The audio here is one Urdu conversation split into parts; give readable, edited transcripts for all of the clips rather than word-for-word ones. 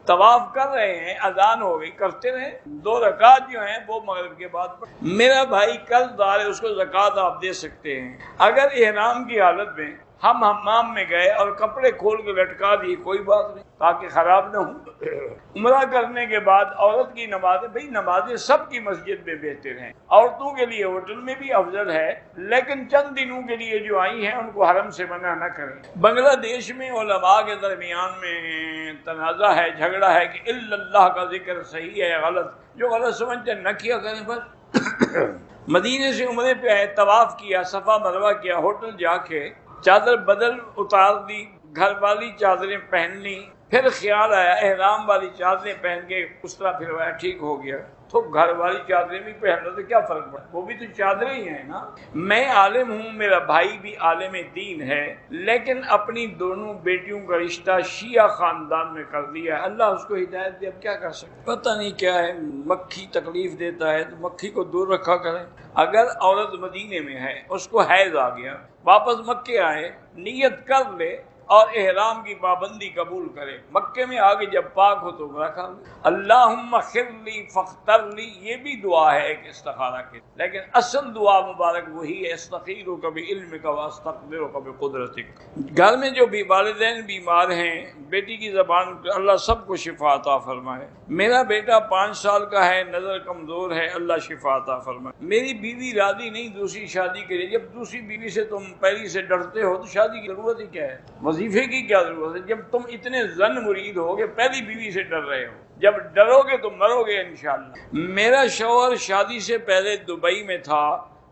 طواف کر رہے ہیں، اذان ہو گئی، کرتے رہے، 2 رکعت جو ہیں وہ مغرب کے بعد پڑھ۔ میرا بھائی قرض دار ہے، اس کو زکوٰۃ آپ دے سکتے ہیں۔ اگر احرام کی حالت میں ہم حمام میں گئے اور کپڑے کھول کے لٹکا دیے، کوئی بات نہیں، تاکہ خراب نہ ہوں۔ عمرہ کرنے کے بعد عورت کی نمازیں، بھئی نمازیں سب کی مسجد میں بہتر ہیں، عورتوں کے لیے ہوٹل میں بھی افضل ہے، لیکن چند دنوں کے لیے جو آئی ہیں ان کو حرم سے منع نہ کریں۔ بنگلہ دیش میں علماء کے درمیان میں تنازع ہے، جھگڑا ہے کہ الا اللہ کا ذکر صحیح ہے یا غلط، جو غلط سمجھتے نہ کیا کریں بس۔ مدینے سے عمرے پہ آئے، طواف کیا، صفا مروہ کیا، ہوٹل جا کے چادر بدل اتار دی، گھر والی چادریں پہن لی، پھر خیال آیا احرام والی چادریں پہن کے اس طرح پھروایا، ٹھیک ہو گیا، تو گھر والی چادریں بھی پہن لو تو کیا فرق پڑا، وہ بھی تو چادریں ہی ہیں نا۔ میں عالم ہوں، میرا بھائی بھی عالم دین ہے، لیکن اپنی دونوں بیٹیوں کا رشتہ شیعہ خاندان میں کر دیا، اللہ اس کو ہدایت دے، اب کیا کر سکتے، پتہ نہیں کیا ہے، مکھی تکلیف دیتا ہے تو مکھی کو دور رکھا کریں۔ اگر عورت مدینے میں ہے، اس کو حیض آ گیا، واپس مکے آئے، نیت کر لے اور احرام کی پابندی قبول کرے، مکے میں آگے جب پاک ہو تو عمرہ کر لے۔ اللہم اغفر لی فاختر لی، یہ بھی دعا ہے ایک استخارہ کی، لیکن اصل دعا مبارک وہی ہے، استخیرک بعلمک واستقدرک بقدرتک۔ گھر میں جو بھی والدین بیمار ہیں، بیٹی کی زبان اللہ سب کو شفا عطا فرمائے۔ میرا بیٹا 5 سال کا ہے، نظر کمزور ہے، اللہ شفا عطا فرمائے۔ میری بیوی راضی نہیں دوسری شادی کے لیے، جب دوسری بیوی سے تم پہلی سے ڈرتے ہو تو شادی کی ضرورت ہی کیا ہے، وظیفے کی کیا ضرورت ہے، جب تم اتنے زن مرید ہو کہ پہلی بیوی سے ڈر رہے ہو، جب ڈرو گے تو مرو گے انشاءاللہ۔ میرا شوہر شادی سے پہلے دبئی میں تھا،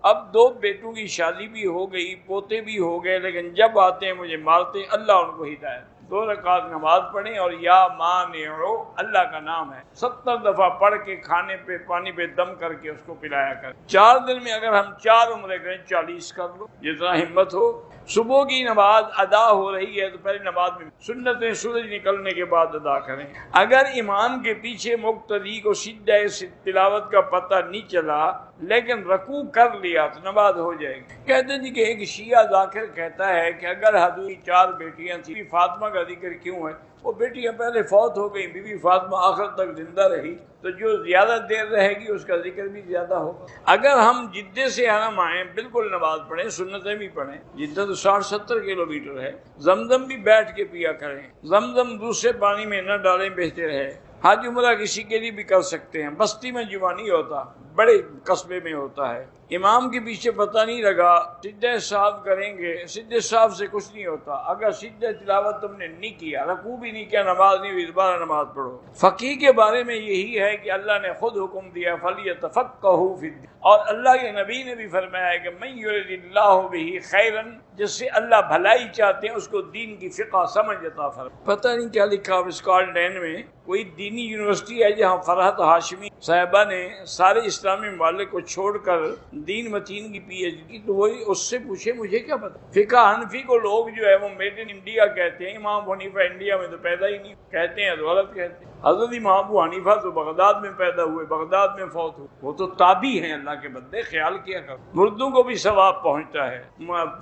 اب 2 بیٹوں کی شادی بھی ہو گئی، پوتے بھی ہو گئے، لیکن جب آتے ہیں مجھے مارتے ہیں، اللہ ان کو ہدایت۔ 2 رکعت نماز پڑھیں اور یا مانعو اللہ کا نام ہے، 70 دفعہ پڑھ کے کھانے پہ پانی پہ دم کر کے اس کو پلایا کر۔ 4 دن میں اگر ہم 4 عمرے کریں 40 کر لو، جتنا ہمت ہو۔ صبح کی نماز ادا ہو رہی ہے تو پہلے نماز میں سنتیں سورج نکلنے کے بعد ادا کریں۔ اگر امام کے پیچھے مقتدی کو سجدہ تلاوت کا پتہ نہیں چلا لیکن رکوع کر لیا تو نماز ہو جائے گی۔ کہتے ہیں کہ ایک شیعہ ذاکر کہتا ہے کہ اگر حضور کی 4 بیٹیاں تھیں، فاطمہ کا ذکر کیوں ہے، وہ بیٹیاں پہلے فوت ہو گئی، بی بی فاطمہ آخر تک زندہ رہی، تو جو زیادہ دیر رہے گی اس کا ذکر بھی زیادہ ہوگا۔ اگر ہم جدے سے حرم آئیں، بالکل نماز پڑھیں، سنتیں بھی پڑھیں، جدہ تو 60-70 کلومیٹر ہے، زمزم بھی بیٹھ کے پیا کریں، زمزم دوسرے پانی میں نہ ڈالیں، بہتر ہے۔ حج عمرہ کسی کے لیے بھی کر سکتے ہیں، بستی میں جمعہ نہیں ہوتا، بڑے قصبے میں ہوتا ہے۔ امام کے پیچھے پتہ نہیں لگا، سجدہ صاحب کریں گے، سجدہ صاحب سے کچھ نہیں ہوتا۔ اگر سجدہ تلاوت تم نے نہیں کیا، رکوع بھی نہیں کیا، نماز نہیں ہوئی، دوبارہ نماز پڑھو۔ فقیہ کے بارے میں یہی ہے کہ اللہ نے خود حکم دیا فَلْيَتَفَقَّهُوا فِي الدِّينِ، اور اللہ کے نبی نے بھی فرمایا ہے کہ مَن يُرِدِ اللَّهُ بِهِ خَيْرًا، جس سے اللہ بھلائی چاہتے ہیں اس کو دین کی فقہ سمجھ عطا فرمائے۔ پتہ نہیں کیا لکھا اسکاٹ لینڈ میں، کوئی دینی یونیورسٹی ہے جہاں فرحت ہاشمی صاحبہ نے سارے اسلامی ممالک کو چھوڑ کر دین متین کی پی ایچ ڈی، تو وہی اس سے پوچھے مجھے کیا پتہ۔ فقہ حنفی کو لوگ جو ہے وہ میڈ ان انڈیا کہتے ہیں، امام حنیفہ انڈیا میں تو پیدا ہی نہیں کہتے ہیں، تو غلط کہتے ہیں۔ حضرت امام ابو حنیفہ تو بغداد میں پیدا ہوئے، بغداد میں فوت ہوئے، وہ تو تابعی ہیں، اللہ کے بندے خیال کیا کرو۔ مردوں کو بھی ثواب پہنچتا ہے،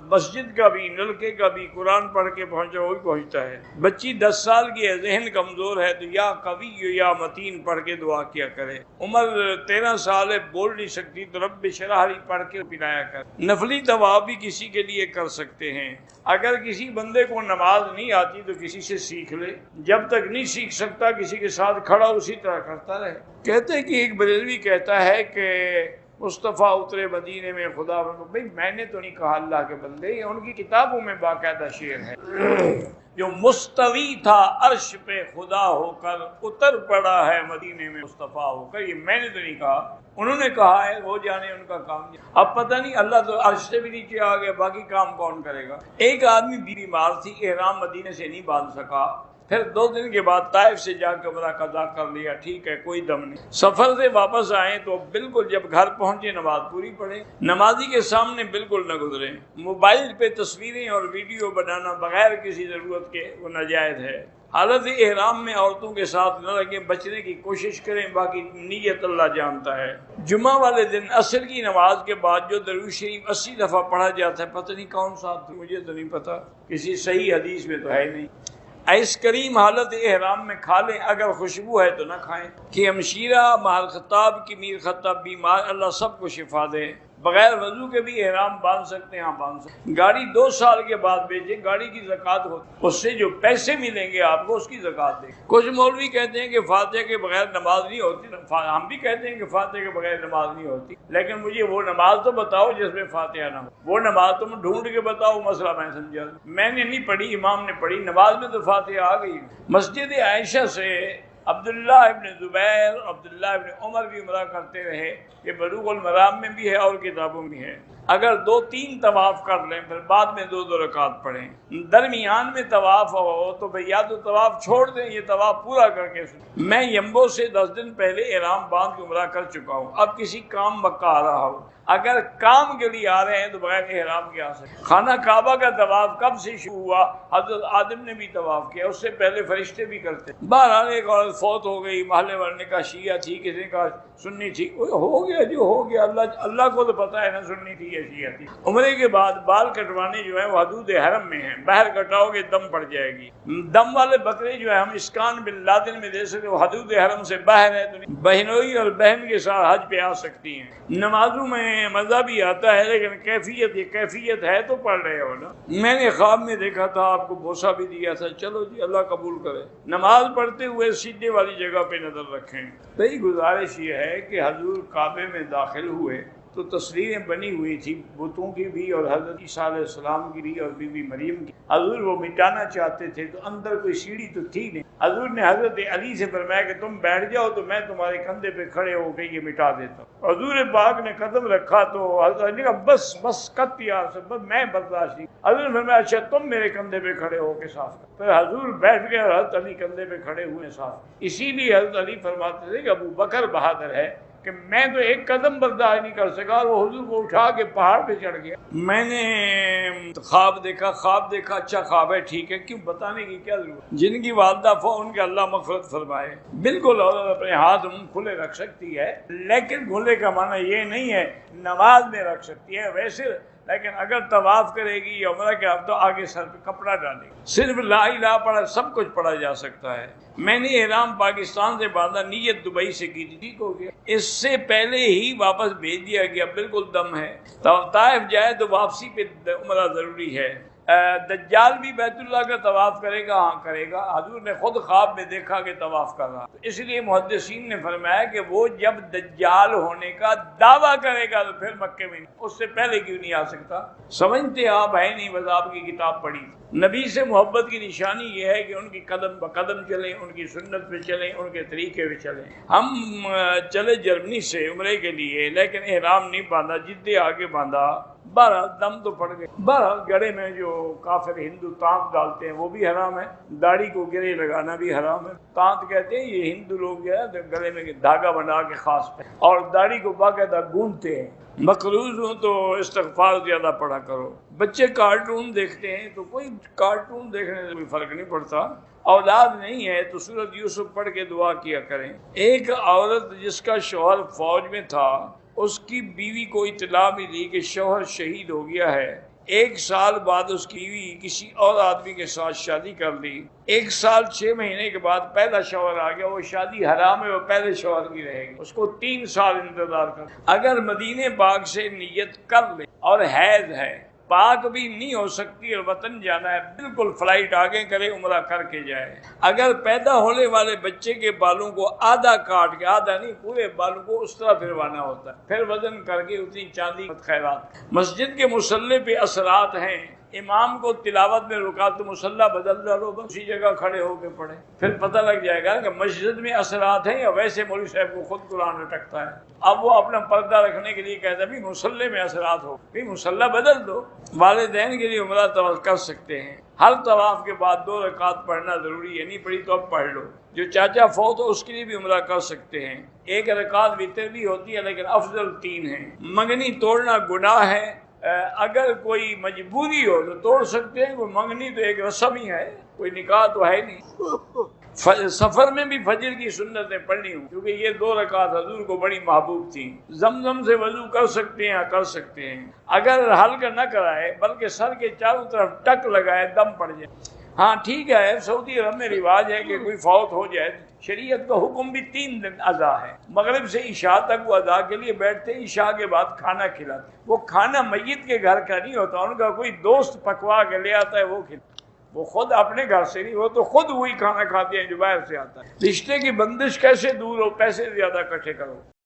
مسجد کا بھی، نلکے کا بھی، قرآن پڑھ کے پہنچا وہ بھی پہنچتا ہے۔ بچی 10 سال کی ہے، ذہن کمزور ہے تو یا قوی یا متین پڑھ کے دعا کیا کرے۔ عمر 13 سال ہے، بول نہیں سکتی تو رب اشرح لی پڑھ کے پلایا کر۔ نفلی طواف بھی کسی کے لیے کر سکتے ہیں۔ اگر کسی بندے کو نماز نہیں آتی تو کسی سے سیکھ لے، جب تک نہیں سیکھ سکتا کسی کے ساتھ کھڑا اسی طرح کرتا رہے۔ کہتے ہیں کہ ایک بریلوی کہتا ہے کہ مصطفیٰ اترے مدینے میں خدا بھائی میں نے تو نہیں کہا، اللہ کے بندے، یہ ان کی کتابوں میں باقاعدہ شعر ہے۔ جو مستوی تھا عرش پہ خدا ہو کر، اتر پڑا ہے مدینے میں مصطفیٰ ہو کر، یہ میں نے تو نہیں کہا، انہوں نے کہا ہے، وہ جانے ان کا کام جانے۔ اب پتہ نہیں، اللہ تو عرش سے بھی نیچے آ گیا، باقی کام کون کرے گا۔ ایک آدمی بیمار تھی، احرام مدینے سے نہیں باندھ سکا، پھر 2 دن کے بعد طائف سے جا کے عمرہ قضا کر لیا، ٹھیک ہے کوئی دم نہیں۔ سفر سے واپس آئیں تو بالکل جب گھر پہنچے نماز پوری پڑھیں، نمازی کے سامنے بالکل نہ گزریں۔ موبائل پہ تصویریں اور ویڈیو بنانا بغیر کسی ضرورت کے وہ ناجائز ہے۔ حالت احرام میں عورتوں کے ساتھ نہ لگیں، بچنے کی کوشش کریں، باقی نیت اللہ جانتا ہے۔ جمعہ والے دن عصر کی نماز کے بعد جو درود شریف 80 دفعہ پڑھا جاتا ہے، پتہ نہیں کون سا، مجھے تو نہیں پتہ، کسی صحیح حدیث میں تو ہے نہیں۔ آئس کریم حالت احرام میں کھا لیں، اگر خوشبو ہے تو نہ کھائیں۔ کہ ہمشیرہ مہر خطاب کی میر خطاب بیمار، اللہ سب کو شفا دے۔ بغیر وضو کے بھی احرام باندھ سکتے ہیں؟ ہاں باندھ سکتے ہیں۔ گاڑی 2 سال کے بعد بیچیں، گاڑی کی زکوٰۃ ہوتی، اس سے جو پیسے ملیں گے آپ کو اس کی زکوٰۃ دیں۔ کچھ مولوی کہتے ہیں کہ فاتحہ کے بغیر نماز نہیں ہوتی، ہم بھی کہتے ہیں کہ فاتحہ کے بغیر نماز نہیں ہوتی، لیکن مجھے وہ نماز تو بتاؤ جس میں فاتحہ نہ ہو، وہ نماز تم ڈھونڈ کے بتاؤ، مسئلہ میں سمجھا۔ میں نے نہیں پڑھی، امام نے پڑھی، نماز میں تو فاتحہ آ گئی۔ مسجد عائشہ سے عبداللہ ابن زبیر، عبداللہ ابن عمر بھی عمرہ کرتے رہے، یہ بلوغ المرام میں بھی ہے اور کتابوں میں ہے۔ اگر 2-3 طواف کر لیں پھر بعد میں 2 رکعت پڑھیں، درمیان میں طواف ہو تو بھئی یا تو طواف چھوڑ دیں، یہ طواف پورا کر کے سنیں۔ میں یمبو سے 10 دن پہلے احرام باندھ کے عمرہ کر چکا ہوں، اب کسی کام مکہ آ رہا ہوں، اگر کام کے لیے آ رہے ہیں تو بغیر احرام کے آ سکتے۔ خانہ کعبہ کا طواف کب سے شروع ہوا؟ حضرت آدم نے بھی طواف کیا، اس سے پہلے فرشتے بھی کرتے۔ بہرحال ایک عورت فوت ہو گئی، محلے والے کا شیعہ تھی، کسی نے کہا سنی تھی، ہو گیا جو ہو گیا، اللہ کو تو پتہ ہے نا سنی تھی یا شیعہ تھی۔ عمرے کے بعد بال کٹوانے جو ہیں وہ حدود حرم میں ہیں، باہر کٹاؤ گے دم پڑ جائے گی۔ دم والے بکرے جو ہیں ہم اسکان بن لادن میں دے سکتے، وہ حدود حرم سے باہر ہے، تو بہنوئی اور بہن کے ساتھ حج پہ آ سکتی ہیں۔ نمازوں میں مزہ بھی آتا ہے لیکن کیفیت ہے تو پڑھ رہے ہو نا۔ میں نے خواب میں دیکھا تھا، آپ کو بوسہ بھی دیا تھا، چلو جی اللہ قبول کرے۔ نماز پڑھتے ہوئے سیدھے والی جگہ پہ نظر رکھیں۔ بھئی گزارش یہ ہے کہ حضور کعبے میں داخل ہوئے تو تصویریں بنی ہوئی تھی بتوں کی بھی اور حضرت عیسیٰ علیہ السلام کی بھی اور بی بی مریم کی۔ حضور وہ مٹانا چاہتے تھے تو اندر کوئی سیڑھی تو تھی نہیں، حضور نے حضرت علی سے فرمایا کہ تم بیٹھ جاؤ تو میں تمہارے کندھے پہ کھڑے ہو کے یہ مٹا دیتا ہوں۔ حضور پاک نے قدم رکھا تو حضرت علی نے کہا بس کت یار سے، بس میں برداشت نہیں۔ حضور نے فرمایا اچھا تم میرے کندھے پہ کھڑے ہو کے صاف کر۔ پھر حضور بیٹھ گئے اور حضرت علی کندھے پہ کھڑے ہوئے صاف۔ اسی لیے حضرت علی فرماتے تھے کہ ابو بکر بہادر ہے کہ میں تو ایک قدم برداشت نہیں کر سکا اور وہ حضور کو اٹھا کے پہاڑ پہ چڑھ گیا۔ میں نے خواب دیکھا اچھا خواب ہے ٹھیک ہے، کیوں بتانے کی کیا ضرورت؟ جن کی والدہ فو ان کے اللہ مغفرت فرمائے۔ بالکل عورت اپنے ہاتھ کھلے رکھ سکتی ہے، لیکن کھلے کا معنی یہ نہیں ہے نماز میں رکھ سکتی ہے ویسے، لیکن اگر طواف کرے گی یا عمرہ کے اب تو آگے سر پہ کپڑا ڈالے گی۔ صرف لا الہ پڑھا سب کچھ پڑھا جا سکتا ہے۔ میں نے احرام پاکستان سے باندھا، نیت دبئی سے کی تھی، ٹھیک ہو گیا، اس سے پہلے ہی واپس بھیج دیا گیا، بالکل دم ہے۔ طائف جائے تو واپسی پہ عمرہ ضروری ہے۔ دجال بھی بیت اللہ کا طواف کرے گا؟ ہاں کرے گا، حضور نے خود خواب میں دیکھا کہ طواف کر رہا، اس لیے محدثین نے فرمایا کہ وہ جب دجال ہونے کا دعویٰ کرے گا تو پھر مکے میں اس سے پہلے کیوں نہیں آ سکتا؟ سمجھتے آپ ہے نہیں، بس آپ کی کتاب پڑھی۔ نبی سے محبت کی نشانی یہ ہے کہ ان کی قدم بقدم چلیں، ان کی سنت پہ چلیں، ان کے طریقے پہ چلیں۔ ہم چلے جرمنی سے عمرے کے لیے لیکن احرام نہیں باندھا، جدے آگے باندھا، بہرحال دم تو پڑ گئے۔ بہرحال گڑے میں جو کافر ہندو تانت ڈالتے ہیں وہ بھی حرام ہے، داڑھی کو گرے لگانا بھی حرام ہے۔ تانت کہتے ہیں یہ ہندو لوگ جو ہے گلے میں دھاگا بنا کے خاص پہ اور داڑھی کو باقاعدہ گونتے ہیں۔ مقروض ہوں تو استغفار زیادہ پڑھا کرو۔ بچے کارٹون دیکھتے ہیں تو کوئی کارٹون دیکھنے سے کوئی فرق نہیں پڑتا، اولاد نہیں ہے تو سورۃ یوسف پڑھ کے دعا کیا کریں۔ ایک عورت جس کا شوہر فوج میں تھا، اس کی بیوی کو اطلاع ملی کہ شوہر شہید ہو گیا ہے۔ 1 سال بعد اس کی بیوی کسی اور آدمی کے ساتھ شادی کر لی۔ 1 سال 6 مہینے کے بعد پہلا شوہر آ گیا، وہ شادی حرام ہے، وہ پہلے شوہر کی رہے گی، اس کو 3 سال انتظار کر۔ اگر مدینے پاک سے نیت کر لے اور حیض ہے، پاک بھی نہیں ہو سکتی اور وطن جانا ہے، بالکل فلائٹ آگے کرے، عمرہ کر کے جائے۔ اگر پیدا ہونے والے بچے کے بالوں کو آدھا کاٹ کے، آدھا نہیں پورے بالوں کو اس طرح پھروانا ہوتا ہے، پھر وزن کر کے اتنی چاندی خیرات۔ مسجد کے مصلی پہ اثرات ہیں، امام کو تلاوت میں رکا تو مصلی بدل ڈالو، بس اسی جگہ کھڑے ہو کے پڑھے، پھر پتہ لگ جائے گا کہ مسجد میں اثرات ہیں یا ویسے مولوی صاحب کو خود قرآن لٹکتا ہے۔ اب وہ اپنا پردہ رکھنے کے لیے کہتا ہے بھی مصلی میں اثرات ہو، بھی مصلی بدل دو۔ والدین کے لیے عمرہ طواف کر سکتے ہیں، ہر طواف کے بعد 2 رکعت پڑھنا ضروری ہے، نہیں پڑھی تو اب پڑھ لو۔ جو چاچا فوت ہو اس کے لیے بھی عمرہ کر سکتے ہیں، 1 رکعت وتر بھی ہوتی ہے لیکن افضل 3 ہیں۔ منگنی توڑنا گناہ ہے، اگر کوئی مجبوری ہو تو توڑ سکتے ہیں، کوئی منگنی تو ایک رسم ہی ہے، کوئی نکاح تو ہے نہیں۔ سفر میں بھی فجر کی سنتیں پڑھنی ہوں کیونکہ یہ 2 رکعت حضور کو بڑی محبوب تھیں۔ زمزم سے وضو کر سکتے ہیں، کر سکتے ہیں، اگر حلق نہ کرائے بلکہ سر کے چاروں طرف ٹک لگائے دم پڑ جائے۔ ہاں ٹھیک ہے، سعودی عرب میں رواج ہے کہ کوئی فوت ہو جائے، شریعت کا حکم بھی 3 دن ادا ہے، مغرب سے عشاء تک وہ ادا کے لیے بیٹھتے ہیں، عشاء کے بعد کھانا کھلاتے ہیں۔ وہ کھانا میت کے گھر کا نہیں ہوتا، ان کا کوئی دوست پکوا کے لے آتا ہے وہ کھلاتا، وہ خود اپنے گھر سے نہیں، وہ تو خود وہی کھانا کھاتے ہیں جو باہر سے آتا ہے۔ رشتے کی بندش کیسے دور ہو، پیسے زیادہ اکٹھے کرو۔